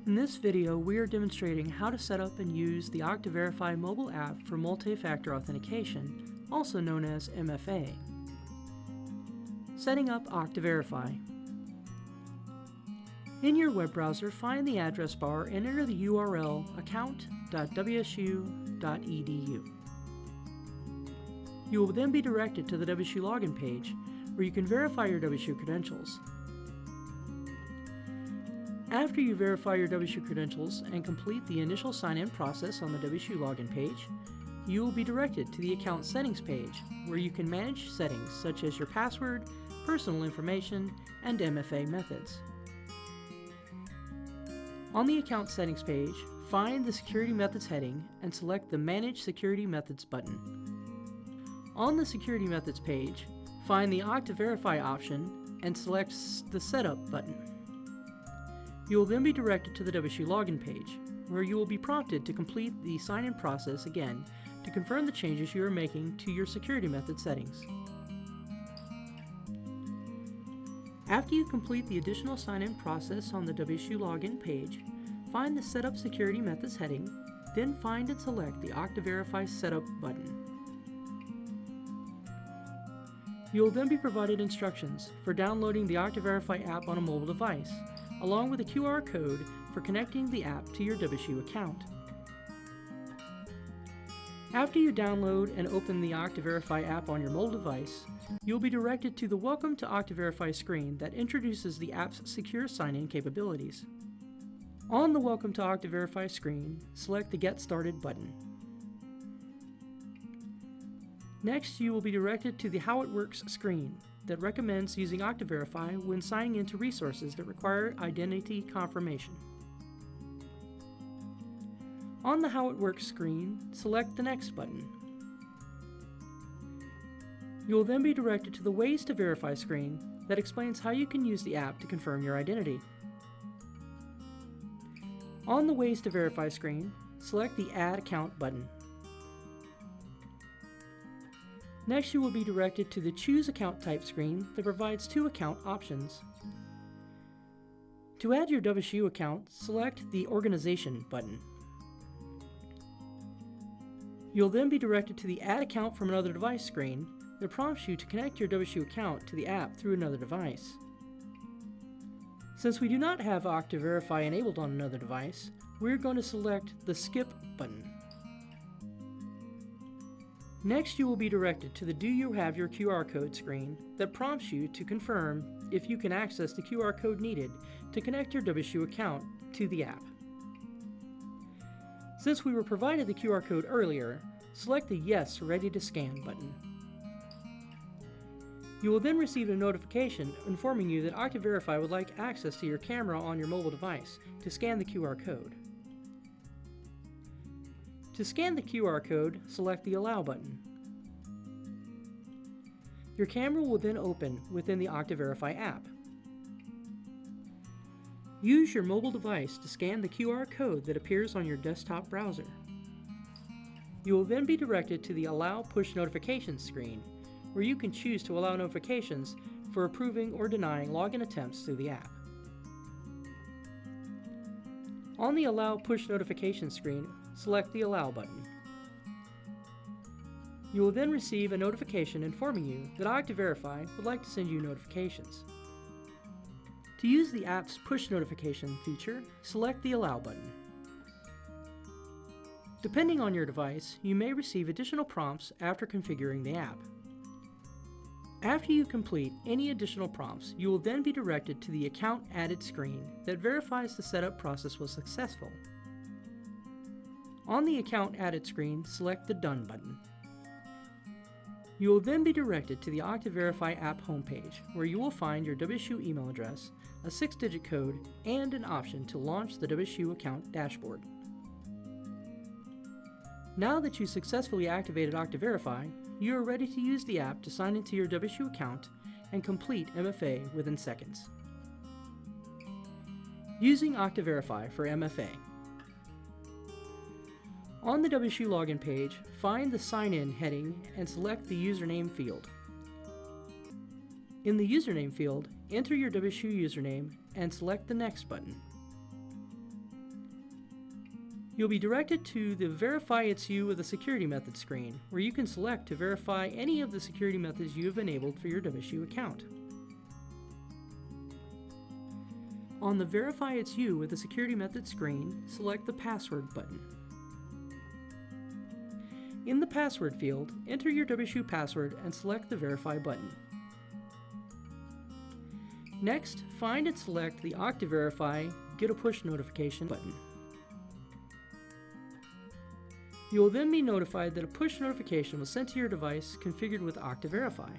In this video, we are demonstrating how to set up and use the Okta Verify mobile app for multi-factor authentication, also known as MFA. Setting up Okta Verify. In your web browser, find the address bar and enter the URL account.wsu.edu. You will then be directed to the WSU login page, where you can verify your WSU credentials. After you verify your WSU credentials and complete the initial sign-in process on the WSU login page, you will be directed to the account settings page, where you can manage settings such as your password, personal information, and MFA methods. On the account settings page, find the Security Methods heading and select the Manage Security Methods button. On the Security Methods page, find the Okta Verify option and select the Setup button. You will then be directed to the WSU login page, where you will be prompted to complete the sign-in process again to confirm the changes you are making to your security method settings. After you complete the additional sign-in process on the WSU login page, find the Set Up Security Methods heading, then find and select the Okta Verify Setup button. You will then be provided instructions for downloading the Okta Verify app on a mobile device, along with a QR code for connecting the app to your WSU account. After you download and open the Okta Verify app on your mobile device, you'll be directed to the Welcome to Okta Verify screen that introduces the app's secure sign-in capabilities. On the Welcome to Okta Verify screen, select the Get Started button. Next, you will be directed to the How It Works screen that recommends using Okta Verify when signing into resources that require identity confirmation. On the How It Works screen, select the Next button. You will then be directed to the Ways to Verify screen that explains how you can use the app to confirm your identity. On the Ways to Verify screen, select the Add Account button. Next, you will be directed to the Choose Account Type screen that provides two account options. To add your WSU account, select the Organization button. You'll then be directed to the Add Account from Another Device screen that prompts you to connect your WSU account to the app through another device. Since we do not have Okta Verify enabled on another device, we're going to select the Skip button. Next, you will be directed to the Do You Have Your QR Code screen that prompts you to confirm if you can access the QR code needed to connect your WSU account to the app. Since we were provided the QR code earlier, select the Yes Ready to Scan button. You will then receive a notification informing you that Okta Verify would like access to your camera on your mobile device to scan the QR code. To scan the QR code, select the Allow button. Your camera will then open within the Okta Verify app. Use your mobile device to scan the QR code that appears on your desktop browser. You will then be directed to the Allow Push Notifications screen, where you can choose to allow notifications for approving or denying login attempts through the app. On the Allow Push Notifications screen, select the Allow button. You will then receive a notification informing you that Okta Verify would like to send you notifications. To use the app's push notification feature, select the Allow button. Depending on your device, you may receive additional prompts after configuring the app. After you complete any additional prompts, you will then be directed to the Account Added screen that verifies the setup process was successful. On the Account Added screen, select the Done button. You will then be directed to the Okta Verify app homepage, where you will find your WSU email address, a 6-digit code, and an option to launch the WSU account dashboard. Now that you successfully activated Okta Verify, you are ready to use the app to sign into your WSU account and complete MFA within seconds. Using Okta Verify for MFA. On the WSU login page, find the Sign In heading and select the Username field. In the Username field, enter your WSU username and select the Next button. You'll be directed to the Verify It's You with a Security Method screen, where you can select to verify any of the security methods you have enabled for your WSU account. On the Verify It's You with a Security Method screen, select the Password button. In the Password field, enter your WSU password and select the Verify button. Next, find and select the Okta Verify Get a Push Notification button. You will then be notified that a push notification was sent to your device configured with Okta Verify.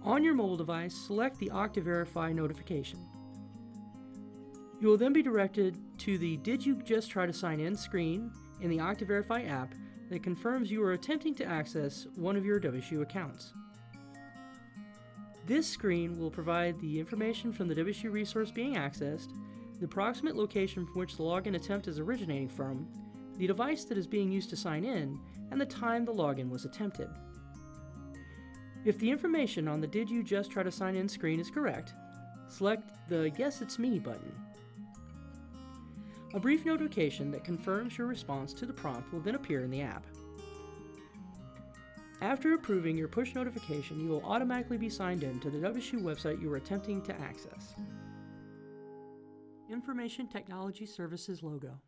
On your mobile device, select the Okta Verify notification. You will then be directed to the Did You Just Try to Sign In screen in the Okta Verify app that confirms you are attempting to access one of your WSU accounts. This screen will provide the information from the WSU resource being accessed, the approximate location from which the login attempt is originating from, the device that is being used to sign in, and the time the login was attempted. If the information on the Did You Just Try to Sign In screen is correct, select the Yes It's Me button. A brief notification that confirms your response to the prompt will then appear in the app. After approving your push notification, you will automatically be signed in to the WSU website you are attempting to access. Information Technology Services logo.